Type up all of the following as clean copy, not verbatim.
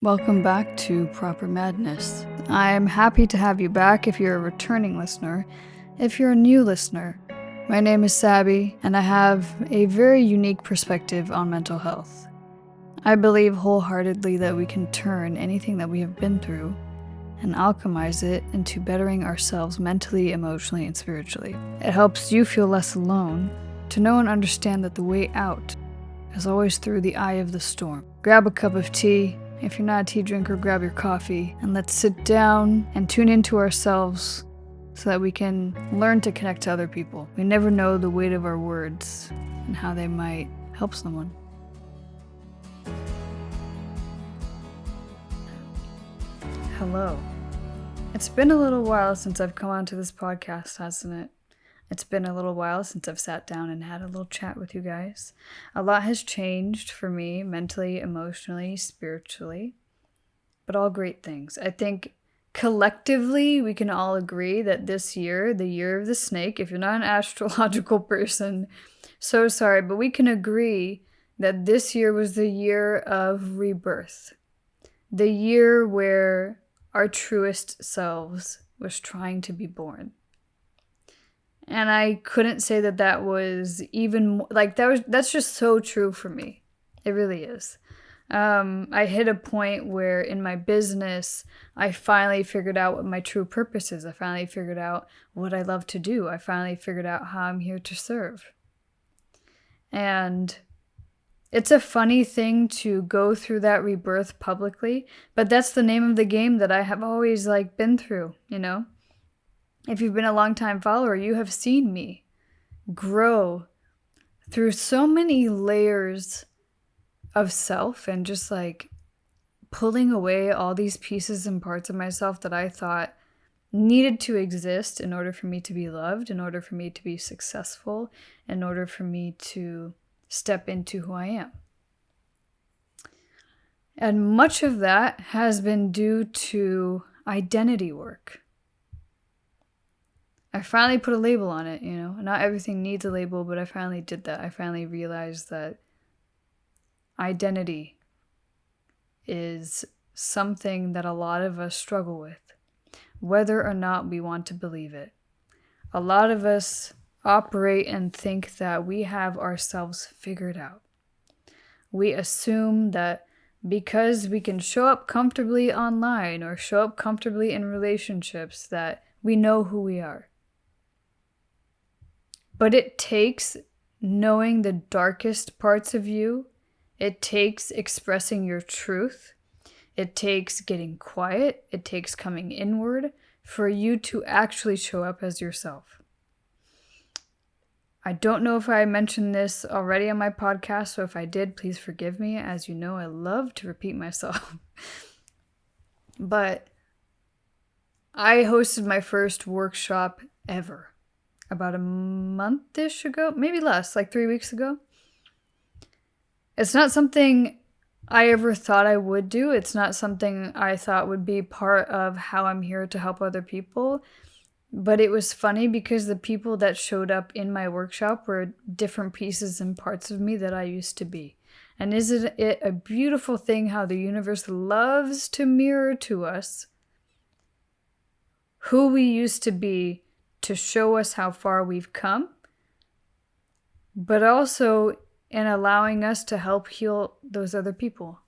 Welcome back to Proper Madness. I'm happy to have you back if you're a returning listener. If you're a new listener, my name is Sabby, and I have a very unique perspective on mental health. I believe wholeheartedly that we can turn anything that we have been through and alchemize it into bettering ourselves mentally, emotionally, and spiritually. It helps you feel less alone, to know and understand that the way out is always through the eye of the storm. Grab a cup of tea. If you're not a tea drinker, grab your coffee, and let's sit down and tune into ourselves so that we can learn to connect to other people. We never know the weight of our words and how they might help someone. Hello. It's been a little while since I've come onto this podcast, hasn't it? It's been a little while since I've sat down and had a little chat with you guys. A lot has changed for me, mentally, emotionally, spiritually, but all great things. I think collectively we can all agree that this year, the year of the snake, if you're not an astrological person, so sorry, but we can agree that this year was the year of rebirth. The year where our truest selves was trying to be born. And I couldn't say that was even like that's just so true for me. It really is. I hit a point where in my business, I finally figured out what my true purpose is. I finally figured out what I love to do. I finally figured out how I'm here to serve. And it's a funny thing to go through that rebirth publicly, but that's the name of the game that I have always been through, you know? If you've been a long-time follower, you have seen me grow through so many layers of self and just pulling away all these pieces and parts of myself that I thought needed to exist in order for me to be loved, in order for me to be successful, in order for me to step into who I am. And much of that has been due to identity work. I finally put a label on it, you know. Not everything needs a label, but I finally did that. I finally realized that identity is something that a lot of us struggle with, whether or not we want to believe it. A lot of us operate and think that we have ourselves figured out. We assume that because we can show up comfortably online or show up comfortably in relationships that we know who we are. But it takes knowing the darkest parts of you. It takes expressing your truth. It takes getting quiet. It takes coming inward for you to actually show up as yourself. I don't know if I mentioned this already on my podcast, so if I did, please forgive me. As you know, I love to repeat myself. But I hosted my first workshop ever. About a month-ish ago, maybe less, 3 weeks ago. It's not something I ever thought I would do. It's not something I thought would be part of how I'm here to help other people. But it was funny because the people that showed up in my workshop were different pieces and parts of me that I used to be. And isn't it a beautiful thing how the universe loves to mirror to us who we used to be, to show us how far we've come, but also in allowing us to help heal those other people.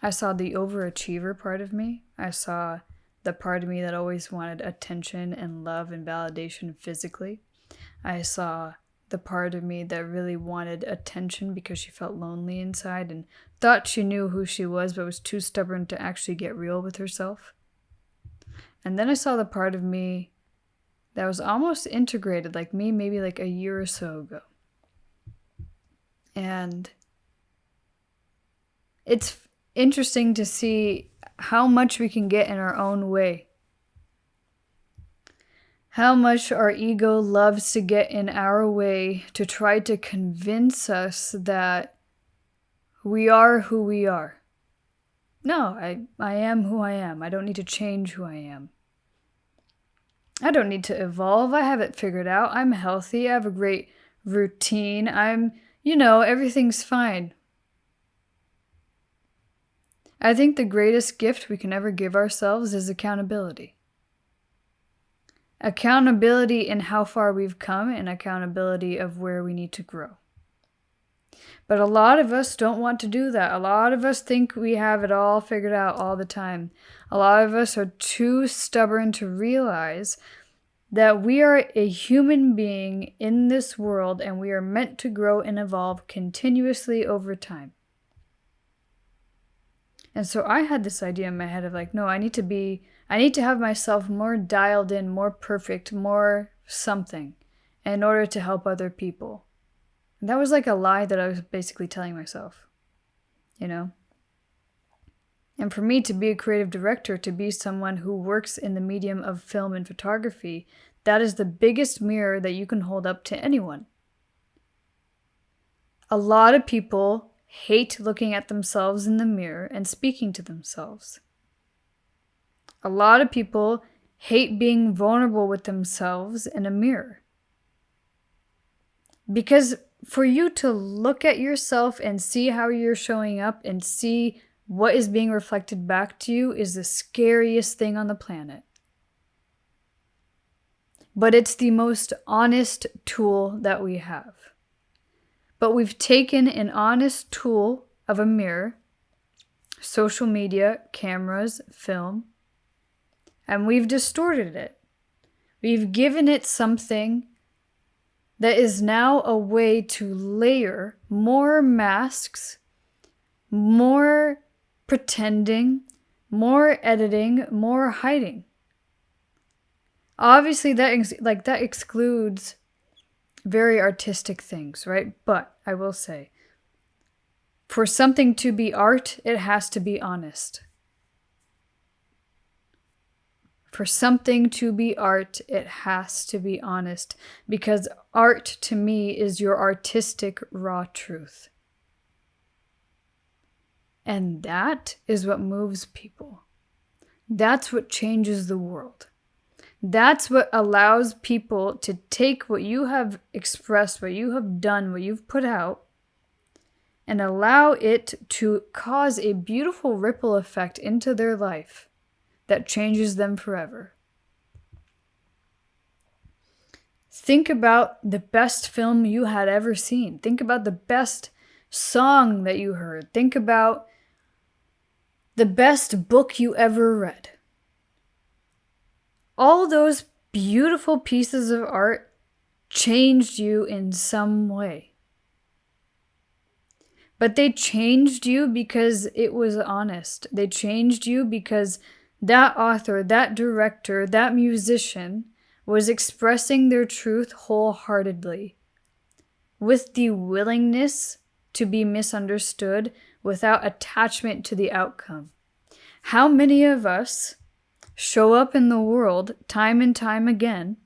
I saw the overachiever part of me. I saw the part of me that always wanted attention and love and validation physically. I saw the part of me that really wanted attention because she felt lonely inside and thought she knew who she was, but was too stubborn to actually get real with herself. And then I saw the part of me that was almost integrated, like me, maybe a year or so ago. And it's interesting to see how much we can get in our own way. How much our ego loves to get in our way to try to convince us that we are who we are. No, I am who I am. I don't need to change who I am. I don't need to evolve. I have it figured out. I'm healthy. I have a great routine. Everything's fine. I think the greatest gift we can ever give ourselves is accountability. Accountability in how far we've come and accountability of where we need to grow. But a lot of us don't want to do that. A lot of us think we have it all figured out all the time. A lot of us are too stubborn to realize that we are a human being in this world and we are meant to grow and evolve continuously over time. And so I had this idea in my head of like, no, I need to have myself more dialed in, more perfect, more something in order to help other people. And that was like a lie that I was basically telling myself, you know? And for me to be a creative director, to be someone who works in the medium of film and photography, that is the biggest mirror that you can hold up to anyone. A lot of people hate looking at themselves in the mirror and speaking to themselves. A lot of people hate being vulnerable with themselves in a mirror. Because for you to look at yourself and see how you're showing up and see what is being reflected back to you is the scariest thing on the planet. But it's the most honest tool that we have. But we've taken an honest tool of a mirror, social media, cameras, film, and we've distorted it. We've given it something that is now a way to layer more masks, more pretending, more editing, more hiding. Obviously, that excludes very artistic things, right? But I will say, for something to be art, it has to be honest. For something to be art, it has to be honest, because art to me is your artistic raw truth. And that is what moves people. That's what changes the world. That's what allows people to take what you have expressed, what you have done, what you've put out, and allow it to cause a beautiful ripple effect into their life that changes them forever. Think about the best film you had ever seen. Think about the best song that you heard. Think about the best book you ever read. All those beautiful pieces of art changed you in some way. But they changed you because it was honest. They changed you because that author, that director, that musician was expressing their truth wholeheartedly, with the willingness to be misunderstood without attachment to the outcome. How many of us show up in the world time and time again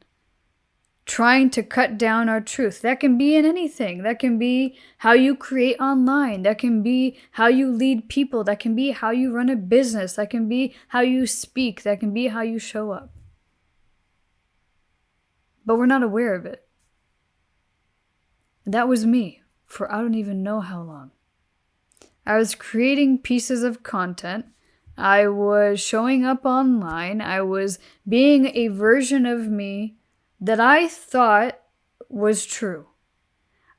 trying to cut down our truth? That can be in anything. That can be how you create online. That can be how you lead people. That can be how you run a business. That can be how you speak. That can be how you show up. But we're not aware of it. That was me for I don't even know how long. I was creating pieces of content. I was showing up online. I was being a version of me that I thought was true.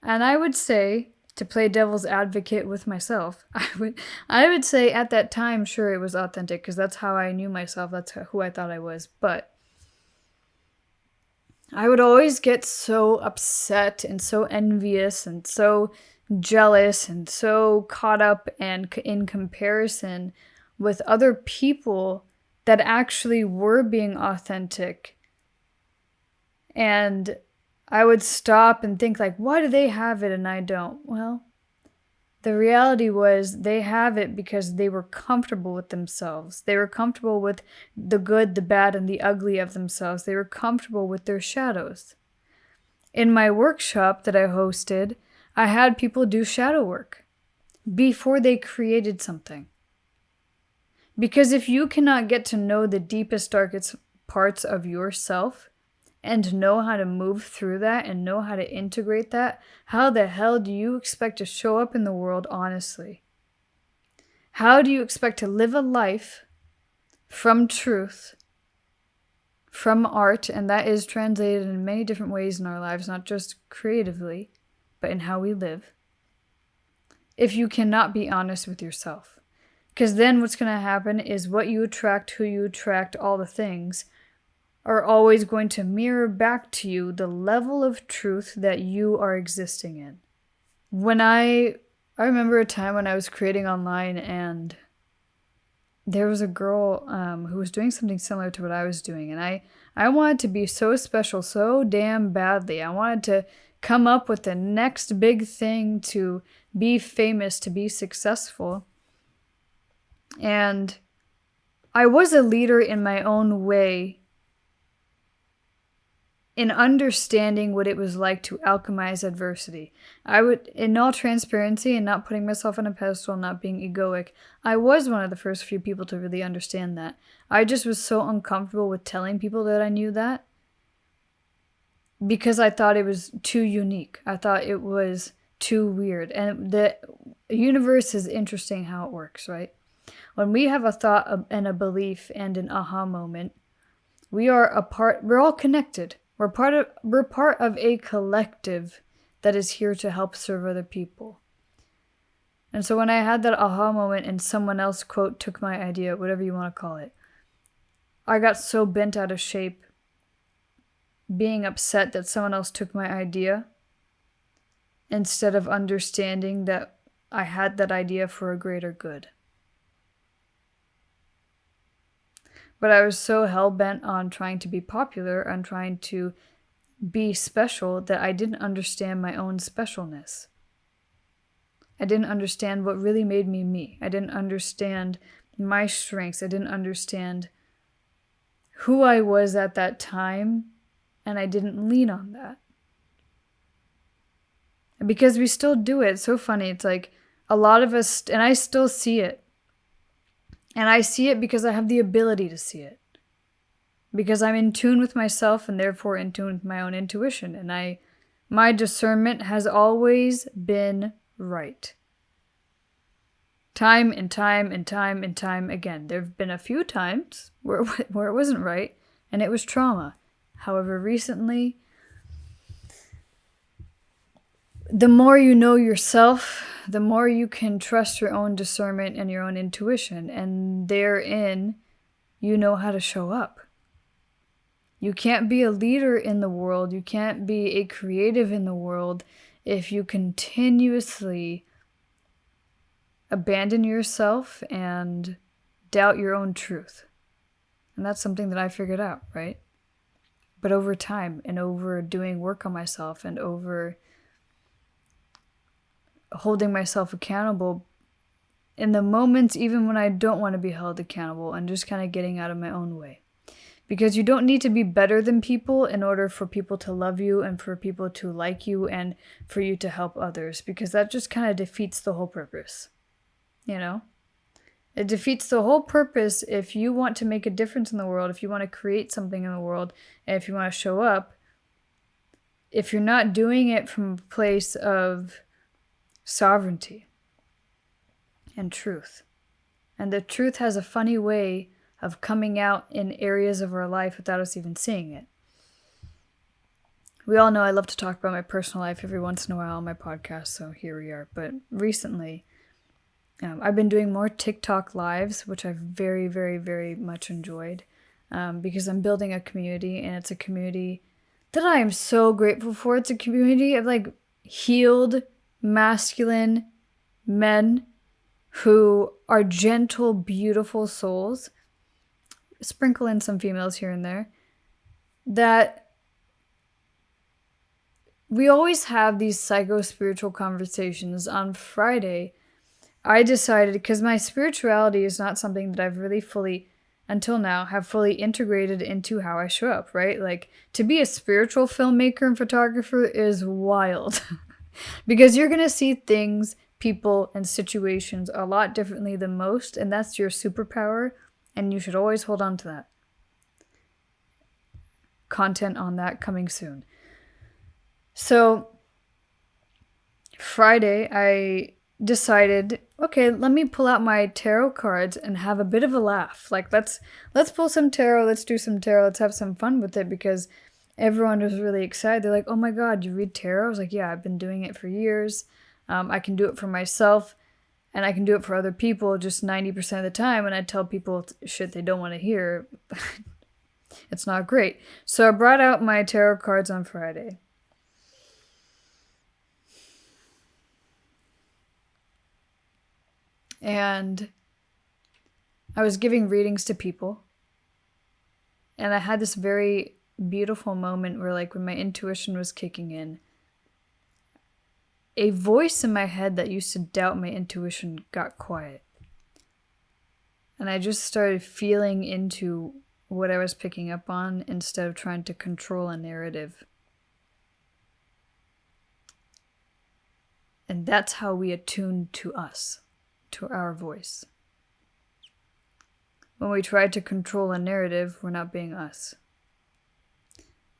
And I would say, to play devil's advocate with myself, I would say at that time, sure, it was authentic because that's how I knew myself. That's who I thought I was. But I would always get so upset and so envious and so jealous and so caught up and in comparison with other people that actually were being authentic. And I would stop and think like, why do they have it and I don't? Well, the reality was they have it because they were comfortable with themselves. They were comfortable with the good, the bad, and the ugly of themselves. They were comfortable with their shadows. In my workshop that I hosted, I had people do shadow work before they created something. Because if you cannot get to know the deepest, darkest parts of yourself and know how to move through that and know how to integrate that, how the hell do you expect to show up in the world honestly? How do you expect to live a life from truth, from art, and that is translated in many different ways in our lives, not just creatively, but in how we live, if you cannot be honest with yourself? Because then what's going to happen is what you attract, who you attract, all the things are always going to mirror back to you the level of truth that you are existing in. When I remember a time when I was creating online, and there was a girl who was doing something similar to what I was doing, and I wanted to be so special so damn badly. I wanted to come up with the next big thing, to be famous, to be successful. And I was a leader in my own way, in understanding what it was like to alchemize adversity. I would, in all transparency and not putting myself on a pedestal, not being egoic, I was one of the first few people to really understand that. I just was so uncomfortable with telling people that I knew that, because I thought it was too unique. I thought it was too weird. And the universe is interesting how it works, right? When we have a thought and a belief and an aha moment, we're all connected. We're part of a collective that is here to help serve other people. And so when I had that aha moment and someone else, quote, took my idea, whatever you want to call it, I got so bent out of shape being upset that someone else took my idea, instead of understanding that I had that idea for a greater good. But I was so hell-bent on trying to be popular and trying to be special that I didn't understand my own specialness. I didn't understand what really made me me. I didn't understand my strengths. I didn't understand who I was at that time, and I didn't lean on that. Because we still do it. It's so funny. It's like a lot of us, and I still see it. And I see it because I have the ability to see it. Because I'm in tune with myself, and therefore in tune with my own intuition. And my discernment has always been right. Time and time and time and time again. There have been a few times where it wasn't right, and it was trauma. However, recently, the more you know yourself, the more you can trust your own discernment and your own intuition. And therein, you know how to show up. You can't be a leader in the world. You can't be a creative in the world if you continuously abandon yourself and doubt your own truth. And that's something that I figured out, right? But over time, and over doing work on myself, and over holding myself accountable in the moments even when I don't want to be held accountable, and just kind of getting out of my own way. Because you don't need to be better than people in order for people to love you and for people to like you and for you to help others, because that just kind of defeats the whole purpose. You know? It defeats the whole purpose if you want to make a difference in the world, if you want to create something in the world, and if you want to show up. If you're not doing it from a place of sovereignty and truth. And the truth has a funny way of coming out in areas of our life without us even seeing it. We all know I love to talk about my personal life every once in a while on my podcast, so here we are. But recently, I've been doing more TikTok lives, which I've very, very, very much enjoyed, because I'm building a community, and it's a community that I am so grateful for. It's a community of like healed, masculine men who are gentle, beautiful souls. Sprinkle in some females here and there. That we always have these psycho-spiritual conversations. On Friday, I decided, because my spirituality is not something that I've really fully, until now, have fully integrated into how I show up, right? Like, to be a spiritual filmmaker and photographer is wild. Because you're going to see things, people, and situations a lot differently than most, and that's your superpower, and you should always hold on to that. Content on that coming soon. So, Friday, decided, okay, let me pull out my tarot cards and have a bit of a laugh. Like, let's pull some tarot, let's do some tarot, let's have some fun with it, because everyone was really excited. They're like, oh my God, you read tarot? I was like, yeah, I've been doing it for years. I can do it for myself and I can do it for other people just 90% of the time. And I tell people shit they don't want to hear. It's not great. So I brought out my tarot cards on Friday. And I was giving readings to people. And I had this very beautiful moment where, like, when my intuition was kicking in, a voice in my head that used to doubt my intuition got quiet. And I just started feeling into what I was picking up on instead of trying to control a narrative. And that's how we attune to us, to our voice. When we try to control a narrative, we're not being us.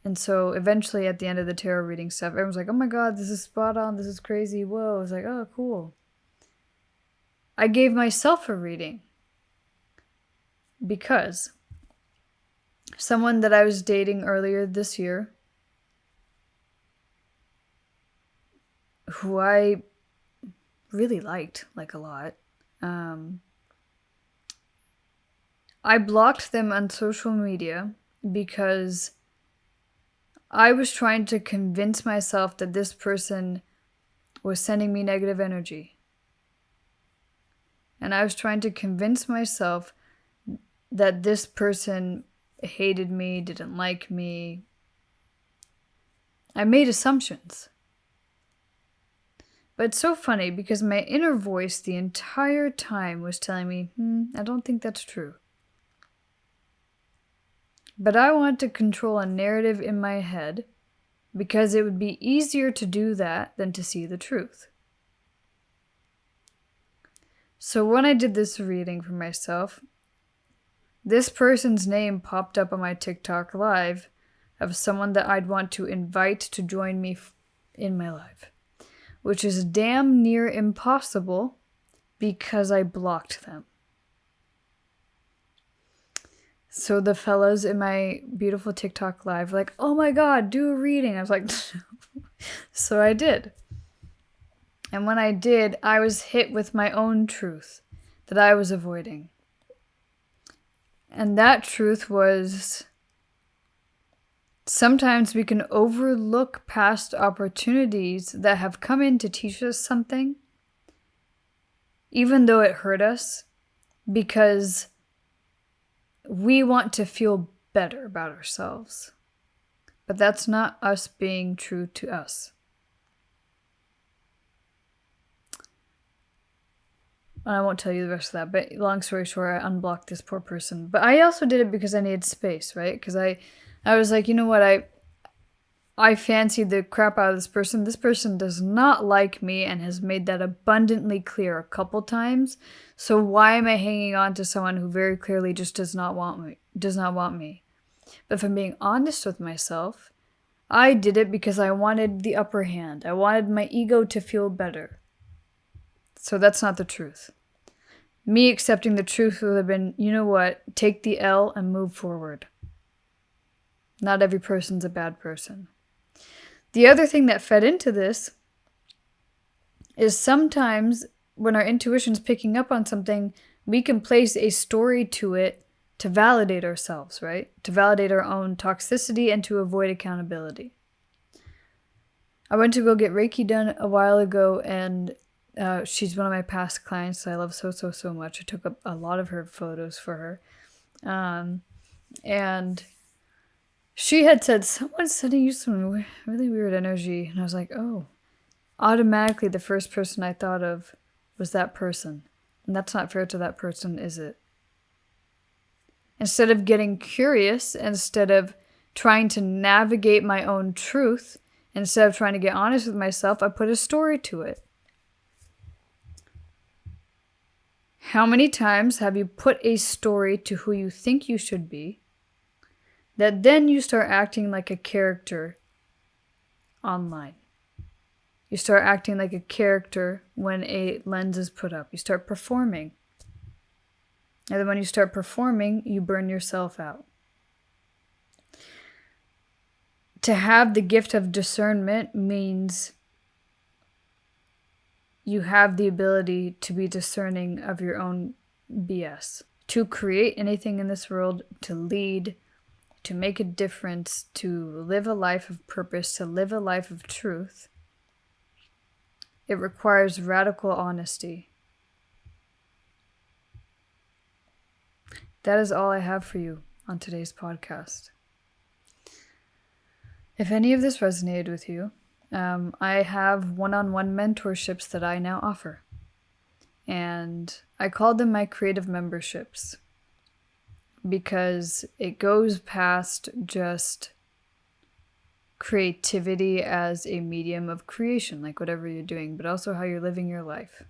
And so eventually at the end of the tarot reading stuff, everyone's like, oh my God, this is spot on, this is crazy, whoa. I was like, oh, cool. I gave myself a reading because someone that I was dating earlier this year, who I really liked, like, a lot, I blocked them on social media because I was trying to convince myself that this person was sending me negative energy. And I was trying to convince myself that this person hated me, didn't like me. I made assumptions. But it's so funny because my inner voice the entire time was telling me, I don't think that's true. But I wanted to control a narrative in my head because it would be easier to do that than to see the truth. So when I did this reading for myself, this person's name popped up on my TikTok live of someone that I'd want to invite to join me in my live, which is damn near impossible because I blocked them. So the fellows in my beautiful TikTok live were like, oh my God, do a reading. I was like, so I did. And when I did, I was hit with my own truth that I was avoiding. And that truth was, sometimes we can overlook past opportunities that have come in to teach us something, even though it hurt us, because we want to feel better about ourselves. But that's not us being true to us. I won't tell you the rest of that, but long story short, I unblocked this poor person. But I also did it because I needed space, right? Because I was like, you know what, I fancied the crap out of this person. This person does not like me and has made that abundantly clear a couple times. So why am I hanging on to someone who very clearly just does not want me? But if I'm being honest with myself, I did it because I wanted the upper hand. I wanted my ego to feel better. So that's not the truth. Me accepting the truth would have been, you know what, take the L and move forward. Not every person's a bad person. The other thing that fed into this is sometimes when our intuition's picking up on something, we can place a story to it to validate ourselves, right? To validate our own toxicity and to avoid accountability. I went to go get Reiki done a while ago, and she's one of my past clients that I love so much. I took a lot of her photos for her. And she had said, someone's sending you some really weird energy. And I was like, oh. Automatically, the first person I thought of was that person. And that's not fair to that person, is it? Instead of getting curious, instead of trying to navigate my own truth, instead of trying to get honest with myself, I put a story to it. How many times have you put a story to who you think you should be, that then you start acting like a character online? You start acting like a character when a lens is put up. You start performing. And then when you start performing, you burn yourself out. To have the gift of discernment means you have the ability to be discerning of your own BS. To create anything in this world, to lead, to make a difference, to live a life of purpose, to live a life of truth, it requires radical honesty. That is all I have for you on today's podcast. If any of this resonated with you, I have one-on-one mentorships that I now offer. And I call them my creative memberships because it goes past just creativity as a medium of creation, like whatever you're doing, but also how you're living your life.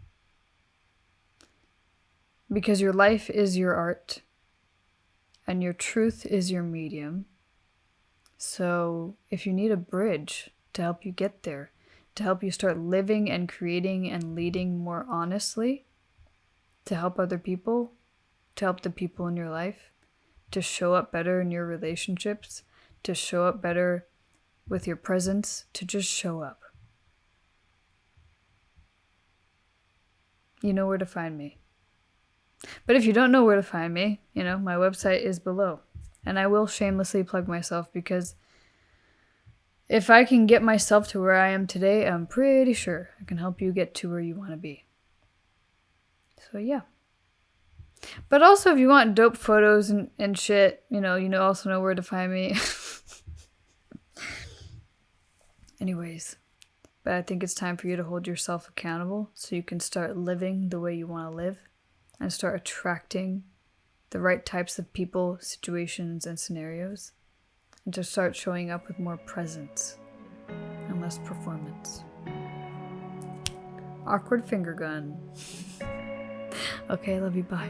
Because your life is your art and your truth is your medium. So if you need a bridge to help you get there, to help you start living and creating and leading more honestly, to help other people, to help the people in your life, to show up better in your relationships, to show up better with your presence, to just show up. You know where to find me. But if you don't know where to find me, my website is below. And I will shamelessly plug myself because if I can get myself to where I am today, I'm pretty sure I can help you get to where you want to be. So yeah. But also if you want dope photos and shit, you also know where to find me. Anyways, but I think it's time for you to hold yourself accountable so you can start living the way you want to live and start attracting the right types of people, situations, and scenarios, and to start showing up with more presence and less performance. Awkward finger gun. Okay, love you, bye.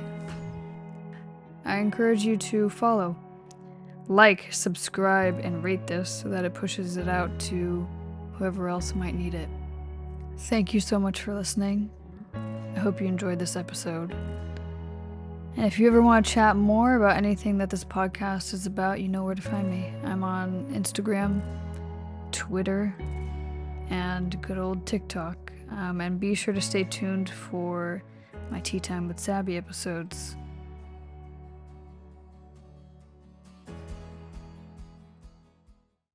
I encourage you to follow, like, subscribe, and rate this so that it pushes it out to whoever else might need it. Thank you so much for listening. I hope you enjoyed this episode. And if you ever want to chat more about anything that this podcast is about, you know where to find me. I'm on Instagram, Twitter, and good old TikTok. And be sure to stay tuned for my Tea Time with Sabby episodes